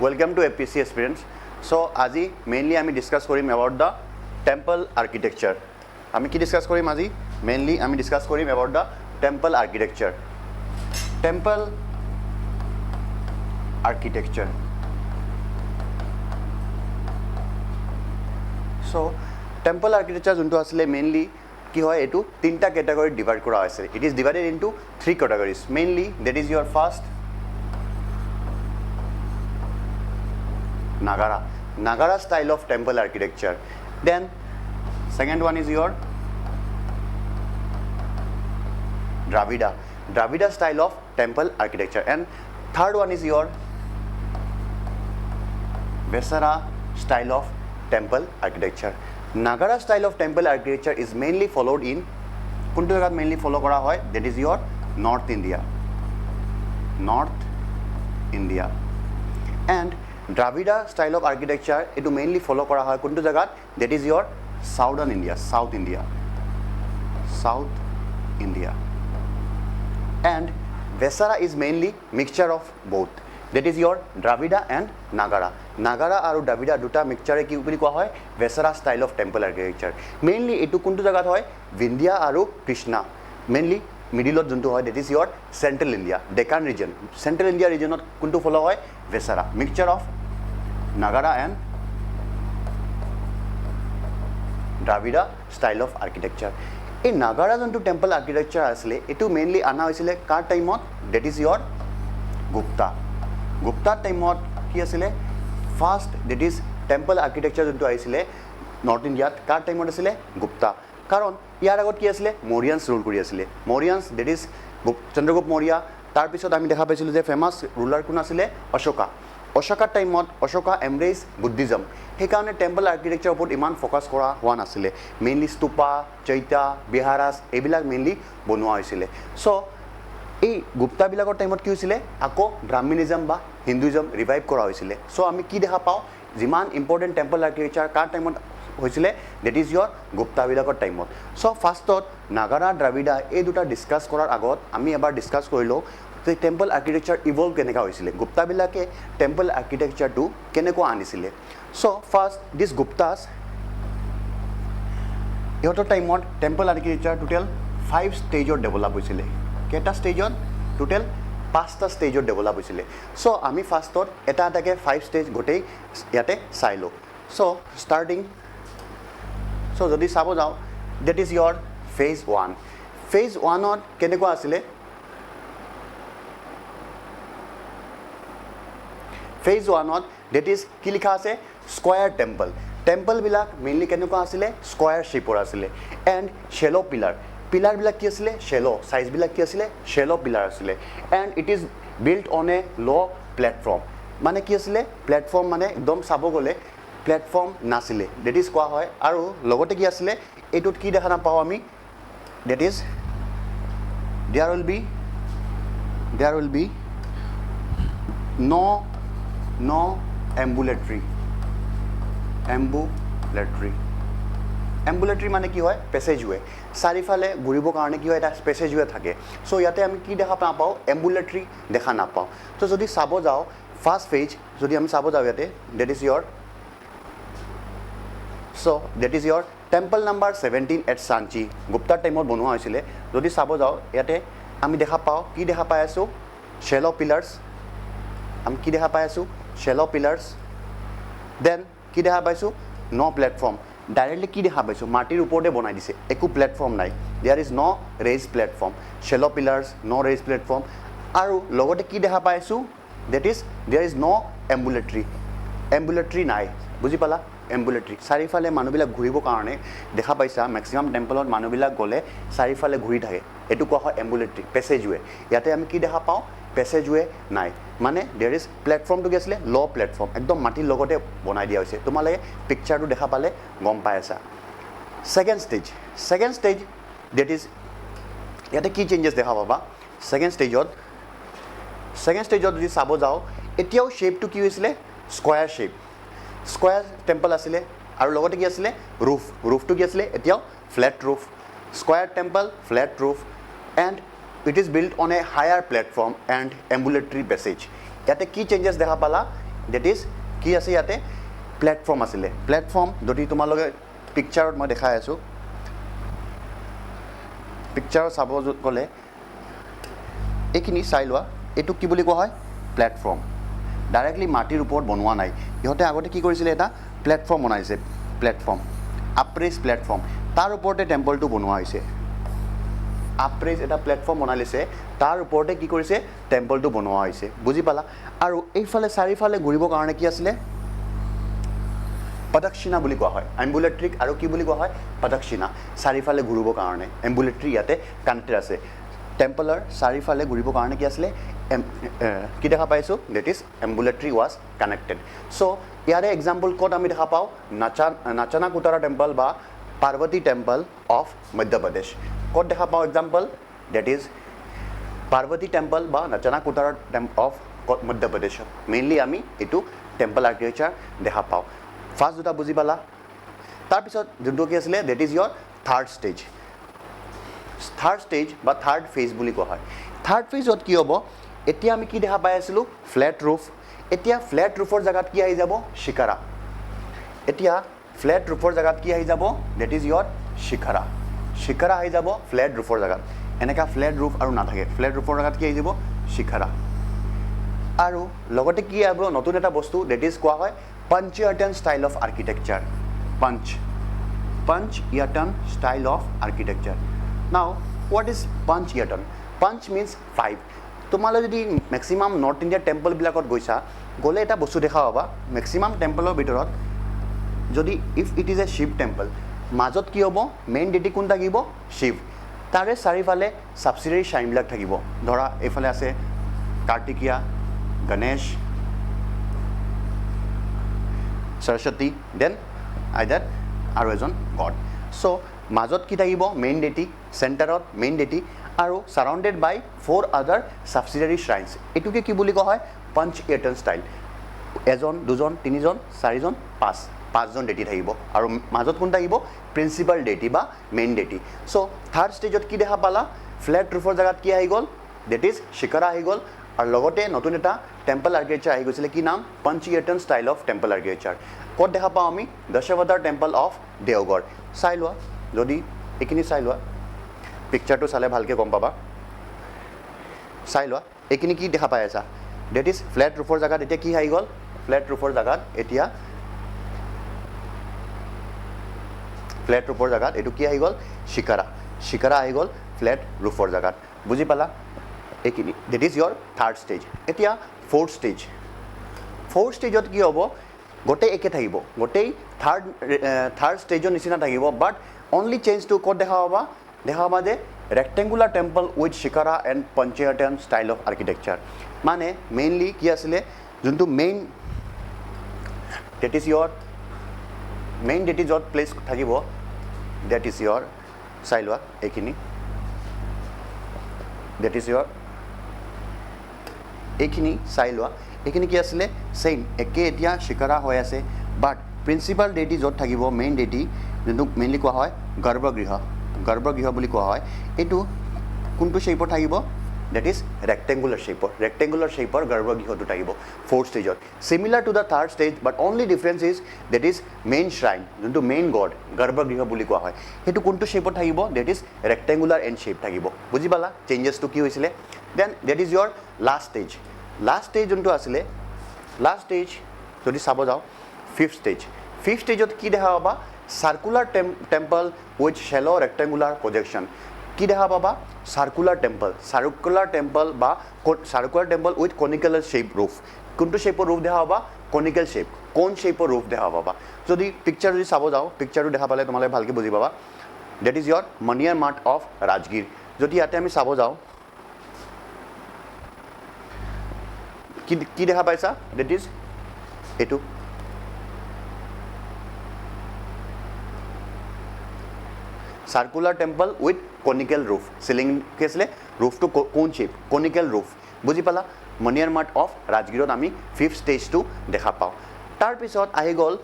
Welcome to APC Experience. So, আজি mainly আমি discuss কৰিম about the temple architecture. আমি কি discuss কৰিম আজি? Mainly আমি discuss কৰিম about the temple architecture. Temple architecture. So, temple architecture যোনটো আছিলে mainly কি হয় এটো তিনটা category divide কৰা হৈছে. It is divided into three categories. Mainly that is your first Nagara style of temple architecture. Then second one is your Dravida style of temple architecture, and third one is your Vesara style of temple architecture. Nagara style of temple architecture is mainly followed in কোনটো জায়গাত mainly follow কৰা হয়, that is your North India. And Dravida style of architecture it mainly follow kora hoy kuntu jagat, that is your South India. And Vesara is mainly mixture of both, that is your Dravida and Nagara aru Dravida duta mixture ki upori koa hoy Vesara style of temple architecture. Mainly etu kuntu jagat hoy Vindhya aru Krishna, mainly middle juntu hoy, that is your Central India, Deccan region. Central India region kuntu follow hoy Vesara, mixture of Nagara and Dravida style of architecture. In Nagara juntu temple architecture asile etu mainly ana hoisile kar time ot, that is your Gupta time ot ki asile first, that is temple architecture juntu aisile North India kar time ot asile Gupta. Karon ইয়াৰ আগত কি আছিল Mauryans rule কৰি আছিল Mauryans, that is Chandragupta Maurya. তাৰ পিছত আমি দেখা পাইছিলো যে ফেমাস ruler কোন আছিল Ashoka টাইমত Ashoka embrace Buddhism, সেই কাৰণে টেম্পল আৰ্কিটেক্চাৰ ওপৰত ইমান ফোকাস কৰা হোৱা নাছিল, মেইনলি স্তূপা চৈতা বিহাৰাস এইবিলাক মেইনলি বনোৱা হৈছিল. সো এই গুপ্তা বিলাকৰ টাইমত কি হৈছিল আকৌ ব্ৰাহ্মণিজম বা হিন্দুইজম ৰিভাইভ কৰা হৈছিল. সো আমি কি দেখা পাও যিমান ইম্পৰ্টেন্ট টেম্পল আৰ্কিটেক্চাৰ কাৰ টাইমত হৈছিল, that is your গুপ্তা বিলাকৰ টাইমত. সো ফাৰ্ষ্টত নাগাৰা দ্ৰাবিড়া এই দুটা ডিসকাস কৰাৰ আগত আমি এবাৰ ডিসকাস কৰিলো যে টেম্পল আৰ্কিটেক্চাৰ ইভলভ কেনেকা হৈছিল, গুপ্তা বিলাকে টেম্পল আৰ্কিটেক্চাৰটো কেনেকৈ আনিছিল. সো ফাৰ্ষ্ট দিস গুপ্তাস ইহঁতৰ টাইমত টেম্পল আৰ্কিটেক্চাৰ টোটেল 5 ষ্টেজত ডেভেলপ হৈছিল. কেটা ষ্টেজত? টোটেল 5টা ষ্টেজত ডেভেলপ হৈছিল. সো আমি ফাৰ্ষ্টত এটা এটাকে 5 ষ্টেজ গোটেই ইয়াতে চাইলো. সো ষ্টাৰ্টিং সো যদি চাব যাও, that is your phase 1. phase 1 ত কেনেকুৱা আছিল, phase 1 ত that is কি লিখা আছে স্কয়াৰ টেম্পল বিলাক মেইনলি কেনেকুৱা আছিল স্কয়াৰ শেপৰ আছিল, এন্ড শ্যালো পিলাৰ বিলাক কি আছিল শ্যালো, সাইজ বিলাক কি আছিল শ্যালো পিলাৰ আছিল, and it is built on a low platform. মানে কি আছিল প্লেটফৰ্ম, মানে একদম চাব গলে প্লেটফৰ্ম নাছিলে, that is কোৱা হয়. আৰু লগতে কি আছিল এটোত কি দেখা নাপাও আমি, that is there will be no ambulatory মানে কি হয় প্যাসেজওয়ে, চাৰিফালে ঘুৰিবৰ কাৰণে কি হয় এটা প্যাসেজওয়ে থাকে. সো ইয়াতে আমি কি দেখা পাও ambulatory দেখা নাপাও. তো যদি চাব যাও ফার্স্ট ফেজ যদি আমি চাব যাও ইয়াতে, that is your temple number 17 at Sanchi, Gupta টাইমত বনোৱা হৈছিল. যদি চাব যাও ইয়াতে আমি দেখা পাও কি দেখা পাই আছো শ্যালো পিলার্স, আমি কি দেখা পাই আছো শ্যালো পিলার্স. দেন কি দেখা পাইছো নো প্লেটফর্ম, ডাইরেক্টলি কি দেখা পাইছো মাটিৰ ওপৰতে বনাই দিছে, একো প্লেটফৰ্ম নাই, there is no raised platform, shallow pillars no raised platform. আৰু লগতে কি দেখা পাইছো, that is there is no ambulatory নাই, বুজি পালা ambulatory. চাৰিফালে মানুহবিলাক ঘূৰিবৰ কাৰণে দেখা পাইছা ম্যাক্সিমাম টেম্পলত মানুহবিলাক গলে চাৰিফালে ঘূৰি থাকে, এটো কোৱা হয় ambulatory প্যাসেজওয়ে. ইয়াতে আমি কি দেখা পাও প্যাসেজওয়ে নাই, মানে there is প্লেটফৰ্মটো কি আছিল লো প্লেটফৰ্ম, একদম মাটিৰ লগতে বনাই দিয়া হৈছে. তোমালে পিকচাৰটো দেখা পালে গম পাই আছা. সেকেন্ড ষ্টেজ that is ইয়াতে কি চেঞ্জেস দেখা পাবা সেকেন্ড ষ্টেজত যদি চাব যাও এতিয়াও শেপটো কি হৈছিল স্কয়াৰ টেম্পল আছিল, আৰু লগতে কি আছিল ৰুফটো কি আছিল এতিয়াও flat roof, square temple flat roof, and it is built on a higher platform and ambulatory passage. ইয়াতে কি চেঞ্জেস দেখা পালা ডেট ইজ কি আছে ইয়াতে প্লেটফৰ্ম আছিলে প্লেটফৰ্ম যদি তোমালোকে পিকচাৰত মই দেখাই আছোঁ পিকচাৰত চাব গ'লে এইখিনি চাই লোৱা এইটো কি বুলি কোৱা হয় প্লেটফৰ্ম ডাইৰেক্টলি মাটিৰ ওপৰত বনোৱা নাই ইহঁতে আগতে কি কৰিছিলে এটা প্লেটফৰ্ম বনাইছে প্লেটফৰ্ম আপৰেজ প্লেটফৰ্ম তাৰ ওপৰতে টেম্পলটো বনোৱা হৈছে আপৰেজ এটা প্লেটফৰ্ম বনাই লৈছে তাৰ ওপৰতে কি কৰিছে টেম্পলটো বনোৱা হৈছে বুজি পালা আৰু এইফালে চাৰিফালে ঘূৰিবৰ কাৰণে কি আছিলে পদক্ষিণা বুলি কোৱা হয় এম্বুলেট্ৰিক আৰু কি বুলি কোৱা হয় পদক্ষিণা চাৰিফালে ঘূৰিবৰ কাৰণে এম্বুলেট্ৰি ইয়াতে কানেক্টেড আছে টেম্পলৰ চাৰিফালে ঘূৰিবৰ কাৰণে কি আছিলে কি দেখা পাইছোঁ ডেট ইজ এম্বুলেট্ৰি ৱাজ কানেক্টেড চ' ইয়াৰে এক্সাম্পল ক'ত আমি দেখা পাওঁ নাচানা কুটাৰা টেম্পল বা পাৰ্বতী টেম্পল অফ মধ্য প্ৰদেশ ক'ত দেখা পাওঁ example that is Parvati temple বা নাচানা কুটাৰা অফ মধ্য প্ৰদেশত মেইনলি আমি এইটো টেম্পল আৰ্কিটেক্সাৰ দেখা পাওঁ ফাৰ্ষ্ট দুটা বুজি পালা তাৰপিছত যোনটো কি আছিলে that is their third stage বা থাৰ্ড ফেজ বুলি কোৱা হয় থাৰ্ড ফেজত কি হ'ব এতিয়া আমি কি দেখা পাই আছিলোঁ ফ্লেট ৰুফ এতিয়া ফ্লেট ৰুফৰ জেগাত কি আহি যাব শিখাৰা এতিয়া ফ্লেট ৰুফৰ জেগাত কি আহি যাব ডেট ইজ ইয়ৰ শিখাৰা আহি যাব ফ্লেট ৰুফৰ জেগাত এনেকুৱা ফ্লেট ৰুফ আৰু নাথাকে ফ্লেট ৰুফৰ জেগাত কি আহি যাব শিখাৰা আৰু লগতে কি আহিব নতুন এটা বস্তু ডেট ইজ কোৱা হয় Panchayatan style of architecture. Panchayatan style of architecture. Now, what is Panchayatan? Panch means 5. তোমালোকে যদি মেক্সিমাম নৰ্থ ইণ্ডিয়াৰ টেম্পলবিলাকত গৈছা গ'লে এটা বস্তু দেখা পাবা মেক্সিমাম টেম্পলৰ ভিতৰত যদি if it is a Shiva temple মাজত কি হ'ব মেইন ডেটি কোন থাকিব শিৱ তাৰে চাৰিফালে ছাবচিডিয়াৰী শ্ৰাইনবিলাক থাকিব ধৰা এইফালে আছে কাৰ্তিকিয়া গণেশ সৰস্বতী দেন আইদাৰ আৰু এজন গড চ' মাজত কি থাকিব মেইন ডেটি চেণ্টাৰত মেইন ডেটি আৰু ছাৰাউণ্ডেড বাই 4 আদাৰ ছাবচিডিয়াৰী শ্ৰাইনছ এইটোকে কি বুলি কোৱা হয় পঞ্চয়াতন ষ্টাইল এজন দুজন তিনিজন চাৰিজন পাঁচজন ডেটি থাকিব আৰু মাজত কোন থাকিব প্ৰিন্সিপাল ডেটি বা মেইন ডেটি চ' থাৰ্ড ষ্টেজত কি দেখা পালা ফ্লেট ৰুফৰ জেগাত কি আহি গ'ল ডেট ইজ শিখাৰা আহি গ'ল আৰু লগতে নতুন এটা টেম্পল আৰ্কিটেক্সাৰ আহি গৈছিলে কি নাম পঞ্চয়াতন ষ্টাইল অফ টেম্পল আৰ্কিটেক্সাৰ ক'ত দেখা পাওঁ আমি দশাৱতাৰ টেম্পল অফ দেওগড় চাই লোৱা যদি এইখিনি চাই লোৱা পিকচাৰটো চালে ভালকৈ গম পাবা চাই লোৱা এইখিনি কি দেখা পাই আছা ডেট ইজ ফ্লেট ৰুফৰ জেগাত এতিয়া কি আহি গ'ল ফ্লেট ৰুফৰ জেগাত এতিয়া ফ্লেট ৰুফৰ জেগাত এইটো কি আহি গ'ল শিখাৰা আহি গ'ল ফ্লেট ৰুফৰ জেগাত বুজি পালা এইখিনি that is their third stage এতিয়া ফ'ৰ্থ ষ্টেজত কি হ'ব গোটেই একে থাকিব গোটেই থাৰ্ড ষ্টেজৰ নিচিনা থাকিব বাট অনলি চেঞ্জটো ক'ত দেখা পাবা যে rectangular temple with shikhara and panchayatana style of architecture মানে মেইনলি কি আছিলে যোনটো main deity is your main deity য'ত প্লেচ থাকিব ডেট ইজ ইয়ৰ চাই লোৱা এইখিনি ডেট ইজ ইয়ৰ এইখিনি চাই লোৱা এইখিনি কি আছিলে ছেইম একে এতিয়া শিখাৰা হৈ আছে বাট প্ৰিন্সিপাল ডেটি য'ত থাকিব মেইন ডেটি যোনটো মেইনলি কোৱা হয় গৰ্ভগৃহ বুলি কোৱা হয় এইটো কোনটো শ্বেপৰ থাকিব ডেট ইজ ৰেক্টেংগুলাৰ শ্বেপৰ গৰ্ভগৃহটো থাকিব ফ'ৰ্থ ষ্টেজত similar to the third stage but only difference is that is main shrine যোনটো মেইন গড গৰ্ভগৃহ বুলি কোৱা হয় সেইটো কোনটো শ্বেপত থাকিব that is rectangular and shape থাকিব বুজি পালা চেঞ্জেছটো কি হৈছিলে then that is their last stage যোনটো আছিলে লাষ্ট ষ্টেজ যদি চাব যাওঁ ফিফথ ষ্টেজত কি দেখা পাবা circular temple with shallow' rectangular projection কি দেখা পাবা circular temple with conical shape roof কোনটো শ্বেপৰ ৰুফ দেখা পাবা কনিকেল শ্বেপ কোন শ্বেপৰ ৰুফ দেখা পাবা যদি পিকচাৰ যদি চাব যাওঁ পিকচাৰটো দেখা পালে তোমালোকে ভালকৈ বুজি পাবা that is your Maniyar Math of Rajgir যদি ইয়াতে আমি চাব যাওঁ কি দেখা পাইছা ডেট ইজ এইটো circular temple with conical roof ceiling কি আছিলে রুফটো কোন শেপ কনিকেল রুফ বুজি পালা মনিয়াৰ মাৰ্ট অফ ৰাজগীৰত আমি ফিফথ ষ্টেজটো দেখা পাওঁ তাৰপিছত আহি গ'ল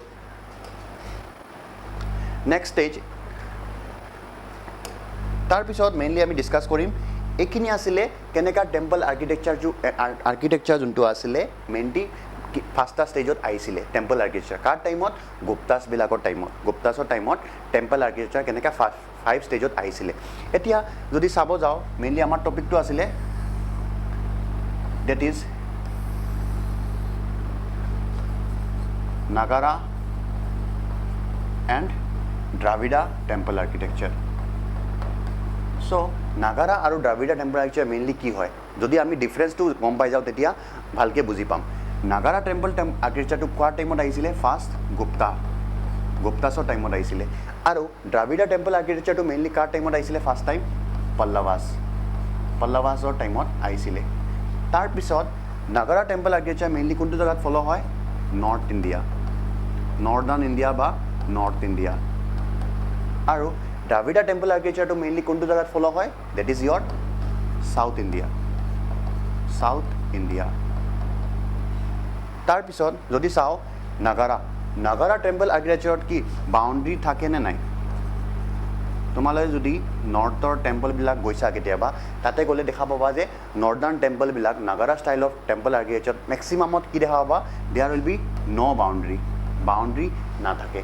নেক্সট ষ্টেজ তাৰপিছত মেইনলি আমি ডিছকাছ কৰিম এইখিনি আছিলে কেনেকা টেম্পল আৰ্কিটেক্সাৰ যোনটো আছিলে মেইনলি ফাৰ্ষ্ট ষ্টেজত আহিছিলে টেম্পল আৰ্কিটেক্সাৰ কাৰ টাইমত গুপ্তাছবিলাকৰ টাইমত গুপ্তাছৰ টাইমত টেম্পল আৰ্কিটেক্সাৰ কেনেকৈ 5 ষ্টেজত আহিছিলে এতিয়া যদি চাব যাওঁ মেইনলি আমাৰ টপিকটো আছিলে ডেট ইজ নাগাৰা এণ্ড দ্ৰাবিড়া টেম্পল আৰ্কিটেক্সাৰ সো নাগাৰা আৰু দ্ৰাবিড়া টেম্পল আৰ্কিটেক্সাৰ মেইনলি কি হয় যদি আমি ডিফাৰেন্সটো গম পাই যাওঁ তেতিয়া ভালকৈ বুজি পাম নাগাৰা টেম্পল আৰ্কিটেক্সাৰটো কোৱাৰ টাইমত আহিছিলে ফাৰ্ষ্ট গুপ্তাছৰ টাইমত আহিছিলে আৰু দ্ৰাবিড়া টেম্পল আৰ্কিটেক্সাৰটো মেইনলি কাৰ টাইমত আহিছিলে ফাৰ্ষ্ট টাইম পল্লৱাছৰ টাইমত আহিছিলে তাৰপিছত নাগাৰা টেম্পল আৰ্কিটেক্সাৰ মেইনলি কোনটো জেগাত ফ'ল' হয় নৰ্দাৰ্ণ ইণ্ডিয়া বা নৰ্থ ইণ্ডিয়া আৰু দ্ৰাবিড়া টেম্পল আৰ্কিটেক্সাৰটো মেইনলি কোনটো জেগাত ফ'ল' হয় that is their south India তাৰপিছত যদি চাওঁ নাগাৰা টেম্পল আৰ্কিটেক্সাৰত কি বাউণ্ডাৰী থাকে নে নাই তোমালোকে যদি নৰ্থৰ টেম্পলবিলাক গৈছা কেতিয়াবা তাতে গ'লে দেখা পাবা যে নৰ্দাৰ্ণ টেম্পলবিলাক নাগাৰা ষ্টাইল অফ টেম্পল আৰ্কিটেক্সাৰত মেক্সিমামত কি দেখা পাবা there will be no' boundary নাথাকে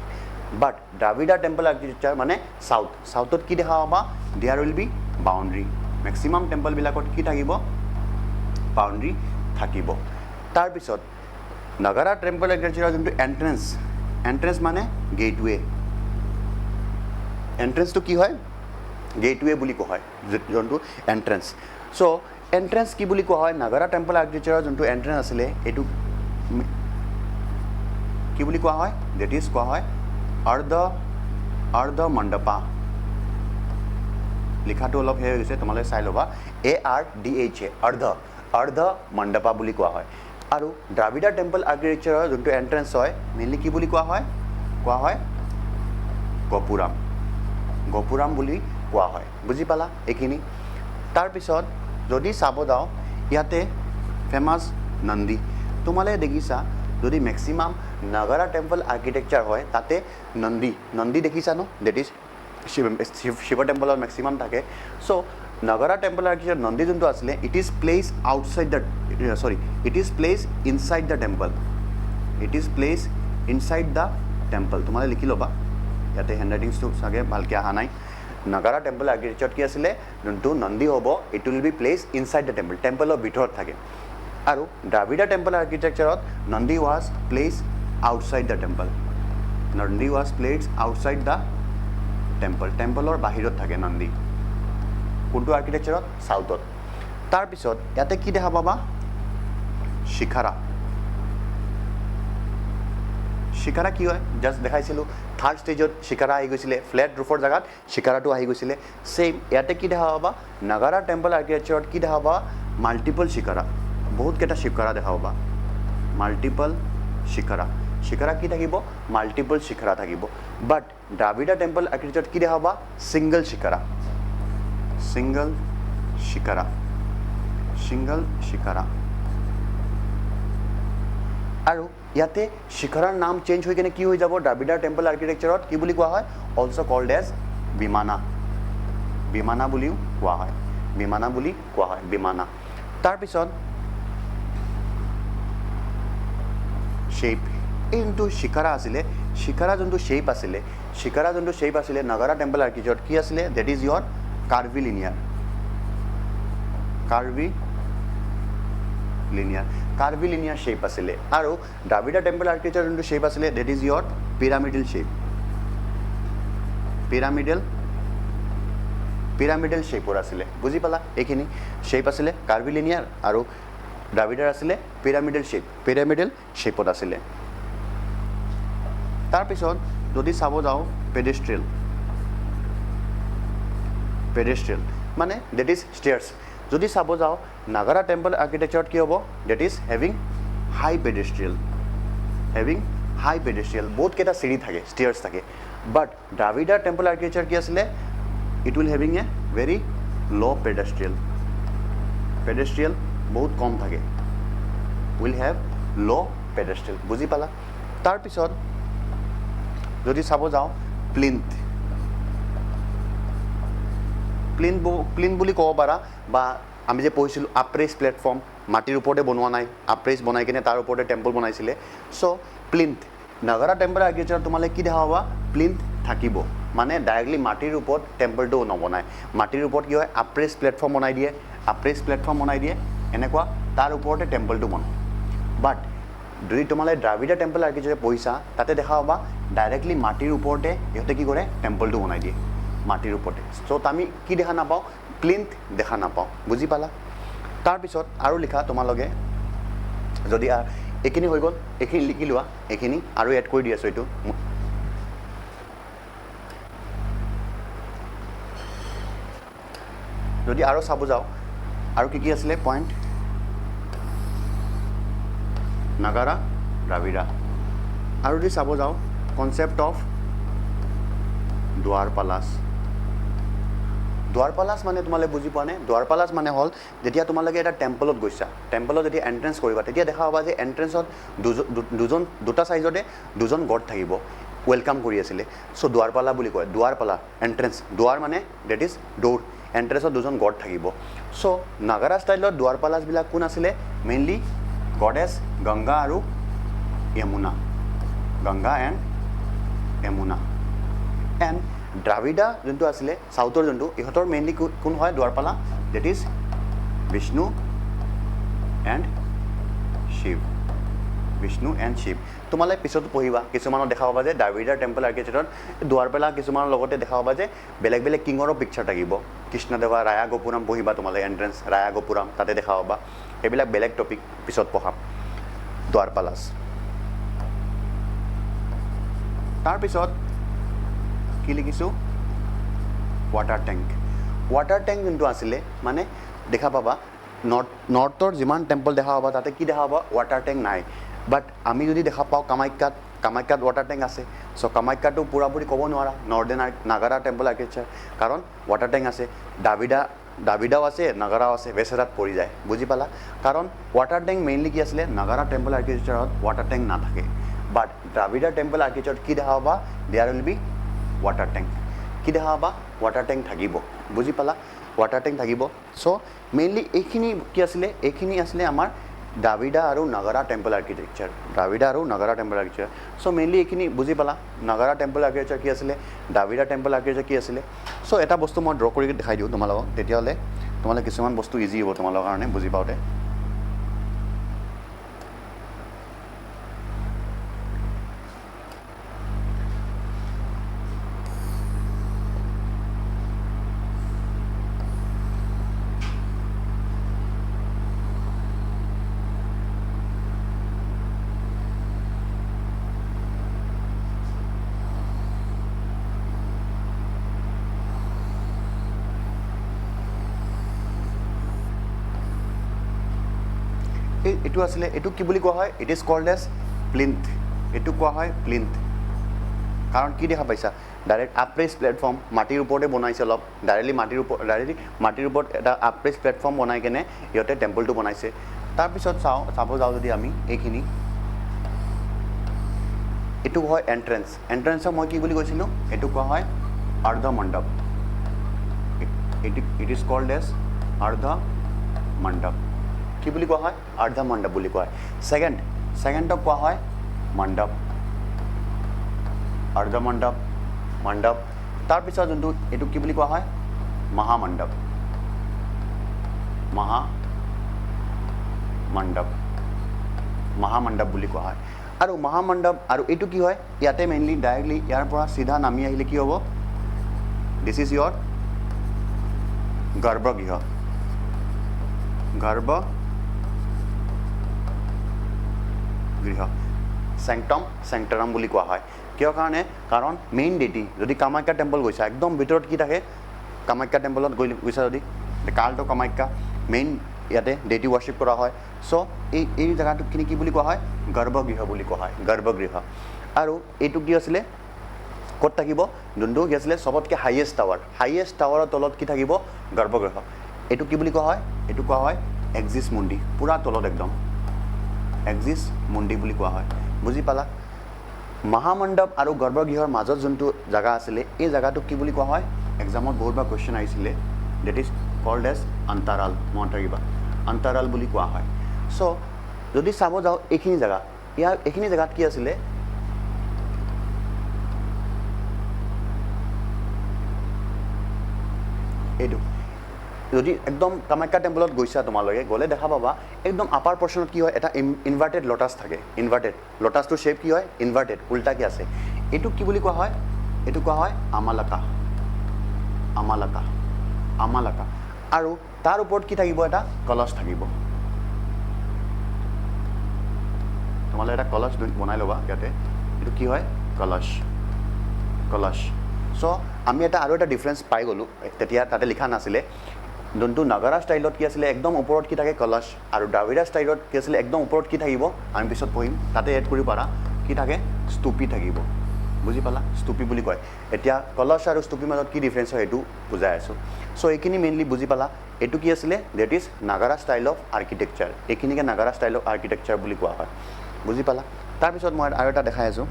বাট দ্ৰাবিড়া টেম্পল আৰ্কিটেক্সাৰ মানে সাউথত কি দেখা পাবা there will be boundary maximum টেম্পলবিলাকত কি থাকিব বাউণ্ডাৰী থাকিব তাৰপিছত নাগাৰা টেম্পল আৰ্কিটেক্সাৰৰ যোনটো এণ্ট্ৰেঞ্চ মানে গেটৱে এণ্ট্ৰেঞ্চটো কি হয় গেটৱে বুলি কোৱা হয় যোনটো এণ্ট্ৰেঞ্চ চ' এণ্ট্ৰেঞ্চ কি বুলি কোৱা হয় নাগাৰা টেম্পল আৰ্কিটেক্সাৰৰ যোনটো এণ্ট্ৰেঞ্চ আছিলে এইটো কি বুলি কোৱা হয় ডেট ইজ কোৱা হয় অৰ্ধ মণ্ডপা লিখাটো অলপ হেৰি হৈছে তোমালোকে চাই ল'বা ARDHA অৰ্ধ মণ্ডপা বুলি কোৱা হয় আৰু দ্ৰাবিড়া টেম্পল আৰ্কিটেক্সাৰৰ যোনটো এণ্ট্ৰেঞ্চ হয় মেইনলি কি বুলি কোৱা হয় গপুৰাম বুলি কোৱা হয় বুজি পালা এইখিনি তাৰপিছত যদি চাব যাওঁ ইয়াতে ফেমাছ নন্দী তোমালোকে দেখিছা যদি মেক্সিমাম নাগাৰা টেম্পল আৰ্কিটেক্সাৰ হয় তাতে নন্দী দেখিছা ন ডেট ইজ শিৱ টেম্পলত মেক্সিমাম থাকে চ' নাগাৰা টেম্পল আৰ্কিটেক্সাৰ নন্দী যোনটো আছিলে it is place inside the temple তোমালোকে লিখি ল'বা ইয়াতে হেণ্ডৰাইটিংছটো চাগে ভালকৈ অহা নাই নাগাৰা টেম্পল আৰ্কিটেক্সাৰত কি আছিলে যোনটো নন্দী হ'ব it will be place inside the টেম্পলৰ ভিতৰত থাকে আৰু দ্ৰাবিড়া টেম্পল আৰ্কিটেক্সাৰত Nandi was place outside the টেম্পলৰ বাহিৰত থাকে নন্দী কোনটো আৰ্কিটেক্সাৰত সাউথত তাৰপিছত ইয়াতে কি দেখা পাবা শিখাৰা কি হয় জাষ্ট দেখাইছিলোঁ থাৰ্ড ষ্টেজত শিখাৰা আহি গৈছিলে ফ্লেট ৰুফৰ জেগাত শিখাৰাটো আহি গৈছিলে ছেইম ইয়াতে কি দেখা পাবা নাগাৰা টেম্পল আৰ্কিটেক্সাৰত কি দেখা পাবা মাল্টিপল শিখাৰা বহুতকেইটা শিখাৰা দেখা পাবা মাল্টিপল শিখাৰা কি থাকিব মাল্টিপল শিখাৰা থাকিব বাট দ্ৰাবিড়া টেম্পল আৰ্কিটেক্সাৰত কি দেখা পাবা ছিংগল শিখাৰা আৰু ইয়াতে শিখাৰাৰ নাম চেঞ্জ হৈ কিনে কি হৈ যাব দ্ৰাবিড়া টেম্পল আৰ্কিটেক্সাৰত কি বুলি কোৱা হয় অলছ' কল্ড এজ বিমানা বুলিও কোৱা হয় বিমানা তাৰপিছত শ্বেপ এই যোনটো শিখাৰা যোনটো শ্বেপ আছিলে নাগাৰা টেম্পল আৰ্কিটেক্সাৰত কি আছিলে ডেট ইজ ইয়ৰ কাৰ্ভিলিনিয়াৰ শ্বেপ আছিলে আৰু দ্ৰাবিড়া টেম্পল আৰ্কিটেক্সাৰৰ যোনটো শ্বেপ আছিলে ডেট ইজ ইয়ৰ পিৰামিডেল শ্বেপৰ আছিলে বুজি পালা এইখিনি শ্বেপ আছিলে কাৰ্ভিলিনিয়াৰ আৰু দ্ৰাবিড়াৰ আছিলে পিৰামিডেল শ্বেপত আছিলে তাৰপিছত যদি চাব যাওঁ পেডেষ্ট্ৰিয়েল মানে ডেট ইজ ষ্টেয়াৰ্ছ যদি চাব যাওঁ নাগাৰা টেম্পল আৰ্কিটেক্সাৰত কি হ'ব ডেট ইজ হেভিং হাই পেডেষ্ট্ৰিয়েল বহুতকেইটা চিৰি থাকে ষ্টেয়াৰ্ছ থাকে বাট দ্ৰাবিড়া টেম্পল আৰ্কিটেক্সাৰ কি আছিলে it will having A very ল' পেডেষ্ট্ৰিয়েল বহুত কম থাকে উইল হেভ ল' পেডেষ্ট্ৰিয়েল বুজি পালা তাৰপিছত যদি চাব যাওঁ প্লিন্থ বুলি ক'ব পাৰা বা আমি যে পঢ়িছিলোঁ আপৰেছ প্লেটফৰ্ম মাটিৰ ওপৰতে বনোৱা নাই আপৰেছ বনাই কিনে তাৰ ওপৰতে টেম্পল বনাইছিলে সো প্লিন্থ নাগাৰা টেম্পল আৰ্কিটেক্সাৰ তোমালে কি দেখা পাবা প্লিন্থ থাকিব মানে ডাইৰেক্টলি মাটিৰ ওপৰত টেম্পলটো নবনায় মাটিৰ ওপৰত কি হয় আপৰেছ প্লেটফৰ্ম বনাই দিয়ে এনেকুৱা তাৰ ওপৰতে টেম্পলটো বনায় বাট যদি তোমালে দ্ৰাবিড় টেম্পল আৰ্কিটেক্সাৰ পঢ়িছা তাতে দেখা পাবা ডাইৰেক্টলি মাটিৰ ওপৰতে ইহঁতে কি কৰে টেম্পলটো বনাই দিয়ে মাটিৰ ওপৰতে সো আমি কি দেখা নাপাওঁ প্লিন্থ দেখা নাপাওঁ বুজি পালা তাৰপিছত আৰু লিখা তোমালোকে যদি এইখিনি হৈ গ'ল এইখিনি লিখি লোৱা এইখিনি আৰু এড কৰি দি আছোঁ এইটো যদি আৰু চাব যাওঁ আৰু কি আছিলে পইণ্ট নাগাৰা দ্ৰাবিড় আৰু যদি চাব যাওঁ কনচেপ্ট অফ দুৱাৰপালাছ মানে তোমালোকে বুজি পোৱা নে দুৱাৰপালাছ মানে হ'ল যেতিয়া তোমালোকে এটা টেম্পলত গৈছা টেম্পলত যেতিয়া এণ্ট্ৰেঞ্চ কৰিবা তেতিয়া দেখা পাবা যে এণ্ট্ৰেঞ্চত দুটা চাইজতে দুজন গড থাকিব ৱেলকাম কৰি আছিলে সো দুৱাৰপালা বুলি কয় দুৱাৰপালা এণ্ট্ৰেঞ্চ দুৱাৰ মানে ডেট ইজ ডোৰ এণ্ট্ৰেঞ্চত দুজন গড থাকিব সো নাগাৰা ষ্টাইলত দুৱাৰপালাছবিলাক কোন আছিলে মেইনলি গডেছ গংগা আৰু য়মুনা গংগা এণ্ড য়মুনা এণ্ড দ্ৰাবিড় যোনটো আছিলে সাউথৰ যোনটো ইহঁতৰ মেইনলি কোন হয় dwarapala that is Vishnu and Shiva তোমালোকে পিছত পঢ়িবা কিছুমানৰ দেখা পাবা যে দ্ৰাবিড় টেম্পল আৰ্কিটেক্সাৰত দুৱাৰপালা কিছুমানৰ লগতে দেখা পাবা যে বেলেগ বেলেগ কিঙৰো পিকচাৰ থাকিব কৃষ্ণদেৱা ৰায়া গোপুৰাম পঢ়িবা তোমালোকে এণ্ট্ৰেঞ্চ ৰায়া গোপুৰাম তাতে দেখা পাবা এইবিলাক বেলেগ টপিক পিছত পঢ়াম দুৱাৰপালাছ তাৰপিছত কি লিখিছোঁ ৱাটাৰ টেংক যোনটো আছিলে মানে দেখা পাবা নৰ্থৰ যিমান টেম্পল দেখা পাবা তাতে কি দেখা পাবা ৱাটাৰ টেংক নাই বাট আমি যদি দেখা পাওঁ কামাখ্যাত ৱাটাৰ টেংক আছে সো কামাখ্যাটো পুৰাপুৰি ক'ব নোৱাৰা নৰ্ডাৰ্ণ নাগাৰা টেম্পল আৰ্কিটেক্সাৰ কাৰণ ৱাটাৰ টেংক আছে দ্ৰাবিড়াও আছে নাগাৰাও আছে বেচেৰাত পৰি যায় বুজি পালা কাৰণ ৱাটাৰ টেংক মেইনলি কি আছিলে নাগাৰা টেম্পল আৰ্কিটেক্সাৰত ৱাটাৰ টেংক নাথাকে বাট দ্ৰাবিড় টেম্পল আৰ্কিটেক্সাৰত কি দেখা পাবা there will be water tank কি দেখা পাবা ৱাটাৰ টেংক থাকিব বুজি পালা ৱাটাৰ টেংক থাকিব সো মেইনলি এইখিনি কি আছিলে এইখিনি আছিলে আমাৰ দ্ৰাবিড় আৰু নাগাৰা টেম্পল আৰ্কিটেক্সাৰ সো মেইনলি এইখিনি বুজি পালা নাগাৰা টেম্পল আৰ্কিটেক্সাৰ কি আছিলে দ্ৰাবিড় টেম্পল আৰ্কিটেক্সাৰ কি আছিলে সো এটা বস্তু মই ড্ৰ কৰি দেখাই দিওঁ তোমালোকক তেতিয়াহ'লে তোমালোকে কিছুমান বস্তু ইজি হ'ব তোমালোকৰ কাৰণে বুজি পাওঁতে এইটো আছিলে এইটো কি বুলি কোৱা হয় it is called as plinth এইটো কোৱা হয় প্লিন্থ কাৰণ কি দেখা পাইছা ডাইৰেক্ট আপৰেছ প্লেটফৰ্ম মাটিৰ ওপৰতে বনাইছে অলপ ডাইৰেক্টলি মাটিৰ ওপৰত এটা আপৰেছ প্লেটফৰ্ম বনাই কেনে ইহঁতে টেম্পলটো বনাইছে তাৰপিছত চাব যাওঁ যদি আমি এইখিনি এইটো হয় এণ্ট্ৰেঞ্চক মই কি বুলি কৈছিলোঁ এইটো কোৱা হয় অৰ্ধ মণ্ডপ ইট ইজ কল্ড এজ অৰ্ধ মণ্ডপ কি বুলি কোৱা হয় অৰ্ধ মণ্ডপ বুলি কোৱা হয় ছেকেণ্ডক কোৱা হয় মণ্ডপ অৰ্ধ মণ্ডপ তাৰপিছত যোনটো এইটো কি বুলি কোৱা হয় মহামণ্ডপ বুলি কোৱা হয় আৰু মহামণ্ডপ আৰু এইটো কি হয় ইয়াতে মেইনলি ডাইৰেক্টলি ইয়াৰ পৰা চিধা নামি আহিলে কি হ'ব দিছ ইজ ইয়ৰ গৰ্ভগৃহ চেংটৰাম বুলি কোৱা হয় কিয় কাৰণে কাৰণ মেইন ডেটি যদি কামাখ্যা টেম্পল গৈছা একদম ভিতৰত কি থাকে কামাখ্যা টেম্পলত গৈছা যদি কালটো কামাখ্যা মেইন ইয়াতে ডেটি ৱৰ্শ্বিপ কৰা হয় সো এই জেগাটোক কি বুলি কোৱা হয় গৰ্ভগৃহ বুলি কোৱা হয় আৰু এইটো কি আছিলে ক'ত থাকিব যোনটো কি আছিলে চবতকৈ হাইয়েষ্ট টাৱাৰৰ তলত কি থাকিব গৰ্ভগৃহ এইটো কি বুলি কোৱা হয় এইটো কোৱা হয় এক্সিছ মুণ্ডি পুৰা তলত একদম এক্সিছ মুণ্ডি বুলি কোৱা হয় বুজি পালা মহামণ্ডপ আৰু গৰ্ভগৃহৰ মাজত যোনটো জায়গা আছিলে এই জায়গাটোক কি বুলি কোৱা হয় এক্সামত বহুতবাৰ কোৱেশ্চন আহিছিলে ডেট ইজ কল্ড এজ অন্তৰাল মনত ৰাখিবা অন্তৰাল বুলি কোৱা হয় সো যদি চাব যাওঁ এইখিনি জায়গা এইখিনি জায়গাত কি আছিলে এইটো যদি একদম কামাখ্যা টেম্পলত গৈছা তোমালোকে গ'লে দেখা পাবা একদম আপাৰ পৰ্চনত কি হয় এটা ইনভাৰ্টেড লটাছ থাকে ইনভাৰ্টেড লটাছটো শেপ কি হয় ইনভাৰ্টেড উল্টাকে আছে এইটো কি বুলি কোৱা হয় এইটো কোৱা হয় আমালাকা আমালাকা আমালাকা আৰু তাৰ ওপৰত কি থাকিব এটা কলচ থাকিব তোমালোকে এটা কলচ বনাই ল'বা ইয়াতে এইটো কি হয় কলচ কলচ সো আমি এটা আৰু এটা ডিফাৰেন্স পাই গ'লো তেতিয়া তাতে লিখা নাছিলে যোনটো নাগাৰা ষ্টাইলত কি আছিলে একদম ওপৰত কি থাকে কলচ আৰু দ্ৰাবিড়া ষ্টাইলত কি আছিলে একদম ওপৰত কি থাকিব আমি পিছত পঢ়িম তাতে এড কৰিব পাৰা কি থাকে স্তূপী থাকিব বুজি পালা স্তূপী বুলি কয় এতিয়া কলচ আৰু স্তূপীৰ মাজত কি ডিফাৰেন্স হয় এইটো বুজাই আছোঁ সো এইখিনি মেইনলি বুজি পালা এইটো কি আছিলে ডেট ইজ নাগাৰা ষ্টাইল অফ আৰ্কিটেকচাৰ এইখিনিকে নাগাৰা ষ্টাইল অফ আৰ্কিটেকচাৰ বুলি কোৱা হয় বুজি পালা তাৰপিছত মই আৰু এটা দেখাই আছোঁ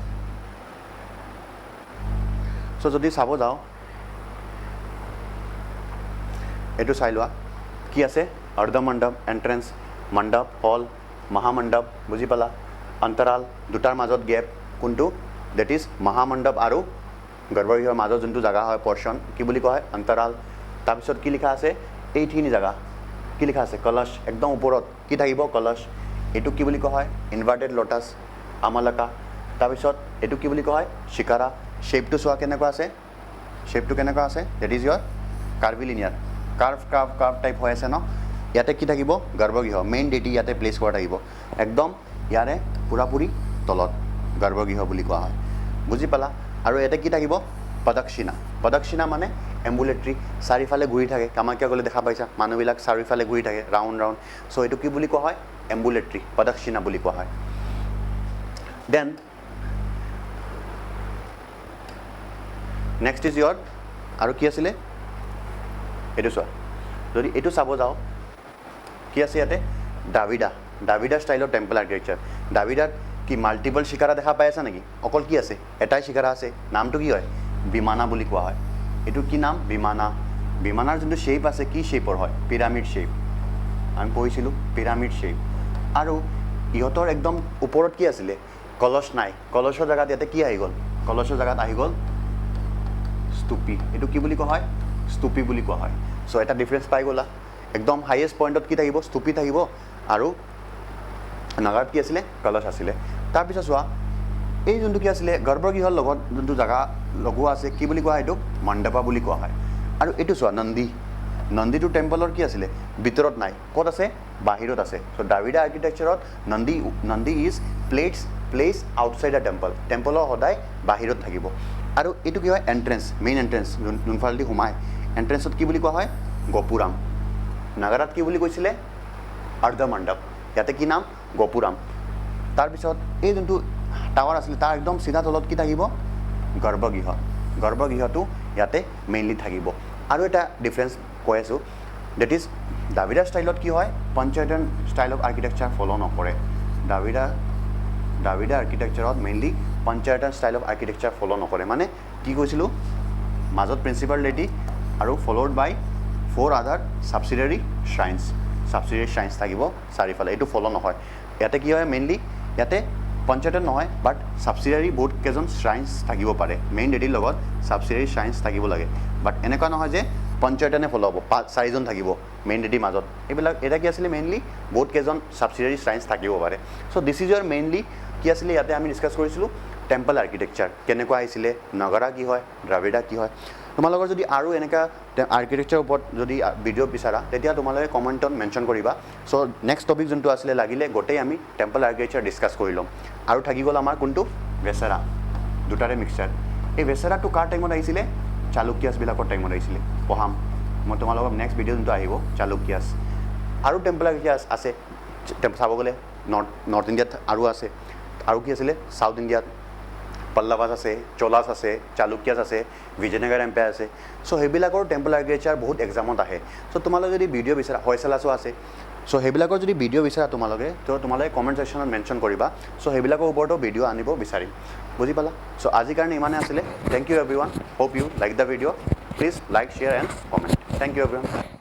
সো যদি চাব যাওঁ এইটো চাই লোৱা কি আছে অৰ্ধমণ্ডপ এণ্ট্ৰেন্স মণ্ডপ হল মহামণ্ডপ বুজি পালা অন্তৰাল দুটাৰ মাজত গেপ কোনটো ডেট ইজ মহামণ্ডপ আৰু গৰ্ভগৃহৰ মাজত যোনটো জাগা হয় পৰ্চন কি বুলি কোৱা হয় অন্তৰাল তাৰপিছত কি লিখা আছে এইখিনি জাগা কি লিখা আছে কলচ একদম ওপৰত কি থাকিব কলচ এইটো কি বুলি কোৱা হয় ইনভাৰ্টেড লটাছ আমালাকা তাৰপিছত এইটো কি বুলি কোৱা হয় শিকাৰা শেপটো চোৱা কেনেকুৱা আছে শেপটো কেনেকুৱা আছে that is your curvilinear curve curve curve type হৈ আছে ন ইয়াতে কি থাকিব গৰ্ভগৃহ মেইন ডেটি ইয়াতে প্লেচ কৰা থাকিব একদম ইয়াৰে পুৰাপুৰি তলত গৰ্ভগৃহ বুলি কোৱা হয় বুজি পালা আৰু ইয়াতে কি থাকিব প্ৰদক্ষিণা মানে এম্বুলেট্ৰি চাৰিফালে ঘূৰি থাকে কামাখ্যা গ'লে দেখা পাইছা মানুহবিলাক চাৰিফালে ঘূৰি থাকে ৰাউণ্ড চ' এইটো কি বুলি কোৱা হয় এম্বুলেট্ৰি প্ৰদক্ষিণা বুলি কোৱা হয় দেন নেক্সট ইজ ইয়ৰ আৰু কি আছিলে এইটো চোৱা যদি এইটো চাব যাওঁ কি আছে ইয়াতে দ্ৰাবিড়া ষ্টাইলৰ টেম্পল আৰ্কিটেকচাৰ দ্ৰাবিড়াত কি মাল্টিপল শিকাৰা দেখা পাই আছা নেকি অকল কি আছে এটাই শিকাৰা আছে নামটো কি হয় বিমানা বুলি কোৱা হয় এইটো কি নাম বিমানাৰ যোনটো শ্বেপ আছে কি শ্বেপৰ হয় পিৰামিড শ্বেপ আমি পঢ়িছিলোঁ পিৰামিড শ্বেপ আৰু ইহঁতৰ একদম ওপৰত কি আছিলে কলচ নাই কলচৰ জেগাত ইয়াতে কি আহি গ'ল কলচৰ জেগাত আহি গ'ল স্তূপী এইটো কি বুলি কোৱা হয় স্তূপী বুলি কোৱা হয় চ' এটা ডিফাৰেন্স পাই গ'লা একদম হাইয়েষ্ট পইণ্টত কি থাকিব স্তূপী থাকিব আৰু নাগাৰত কি আছিলে কলচ আছিলে তাৰপিছত চোৱা এই যোনটো কি আছিলে গৰ্ভগৃহৰ লগত যোনটো জাগা লগোৱা আছে কি বুলি কোৱা হয় এইটো মণ্ডপা বুলি কোৱা হয় আৰু এইটো চোৱা নন্দীটো টেম্পলৰ কি আছিলে ভিতৰত নাই ক'ত আছে বাহিৰত আছে চ' দ্ৰাবিড়া আৰ্কিটেকচাৰত Nandi is place outside the টেম্পলৰ সদায় বাহিৰত থাকিব আৰু এইটো কি হয় এণ্ট্ৰেন্স মেইন এণ্ট্ৰেন্স যোনফালেদি সোমায় এণ্ট্ৰেন্সত কি বুলি কোৱা হয় গপুৰাম নাগাৰাত কি বুলি কৈছিলে অৰ্ধমণ্ডপ ইয়াতে কি নাম গপুৰাম তাৰপিছত এই যোনটো টাৱাৰ আছিলে তাৰ একদম চিধা তলত কি থাকিব গৰ্ভগৃহটো ইয়াতে মেইনলি থাকিব আৰু এটা ডিফাৰেন্স কৈ আছোঁ ডেট ইজ দ্ৰাবিড়া ষ্টাইলত কি হয় panchayatana style of architecture follow' নকৰে দ্ৰাবিড়া আৰ্কিটেকচাৰত mainly panchayatana style of architecture follow' নকৰে মানে কি কৈছিলোঁ মাজত প্ৰিন্সিপাল লেডি আৰু ফ'ল'ড বাই 4 আদাৰ ছাবচিডিয়াৰী শ্ৰাইন্স থাকিব চাৰিফালে এইটো ফ'ল' নহয় ইয়াতে কি হয় মেইনলি ইয়াতে পঞ্চায়তন নহয় বাট ছাবচিডিয়াৰী বহুত কেইজন শ্ৰাইন্স থাকিব পাৰে মেইন ডেটিৰ লগত ছাবচিডিয়াৰী শ্ৰাইন্স থাকিব লাগে বাট এনেকুৱা নহয় যে পঞ্চায়তনে ফ'ল' হ'ব 4জন থাকিব মেইন ডেটিৰ মাজত এইবিলাক এটা কি আছিলে মেইনলি বহুত কেইজন ছাবচিডিয়াৰী শ্ৰাইন্স থাকিব পাৰে চ' দিছ ইজ ইয়ৰ মেইনলি কি আছিলে ইয়াতে আমি ডিছকাছ কৰিছিলোঁ টেম্পল আৰ্কিটেকচাৰ কেনেকুৱা আহিছিলে নাগাৰা কি হয় দ্ৰাবিড়া কি হয় তোমালোকৰ যদি আৰু এনেকুৱা আৰ্কিটেকচাৰৰ ওপৰত যদি ভিডিঅ' বিচাৰা তেতিয়া তোমালোকে কমেণ্টত মেনশ্যন কৰিবা চ' নেক্সট টপিক যোনটো আছিলে লাগিলে গোটেই আমি টেম্পল আৰ্কিটেকচাৰ ডিছকাছ কৰি ল'ম আৰু থাকি গ'ল আমাৰ কোনটো ভেচাৰা দুটাৰে মিক্সাৰ এই ভেচাৰাটো কাৰ টাইমত আহিছিলে চালুকিয়াছবিলাকৰ টাইমত আহিছিলে পঢ়াম মই তোমালোকক নেক্সট ভিডিঅ' যোনটো আহিব চালুকিয়াছ আৰু টেম্পল আৰ্কিটেকচাৰ আছে চাব গ'লে নৰ্থ ইণ্ডিয়াত আৰু আছে আৰু কি আছিলে চাউথ ইণ্ডিয়াত পল্লৱাছ আছে চোলাছ আছে চালুকিয়াছ আছে বিজয়নগৰ এম্পায়াৰ আছে চ' সেইবিলাকৰ টেম্পল আৰ্কিটেকচাৰ বহুত এক্সামত আহে চ' তোমালোকে যদি ভিডিঅ' বিচাৰা হয়চলাছো আছে চ' সেইবিলাকৰ যদি ভিডিঅ' বিচাৰা তোমালোকে কমেণ্ট ছেকশ্যনত মেনশ্যন কৰিবা চ' সেইবিলাকৰ ওপৰতো ভিডিঅ' আনিব বিচাৰিম বুজি পালা চ' আজিৰ কাৰণে ইমানে আছিলে thank you everyone hope you like the video' please like share and comment thank you everyone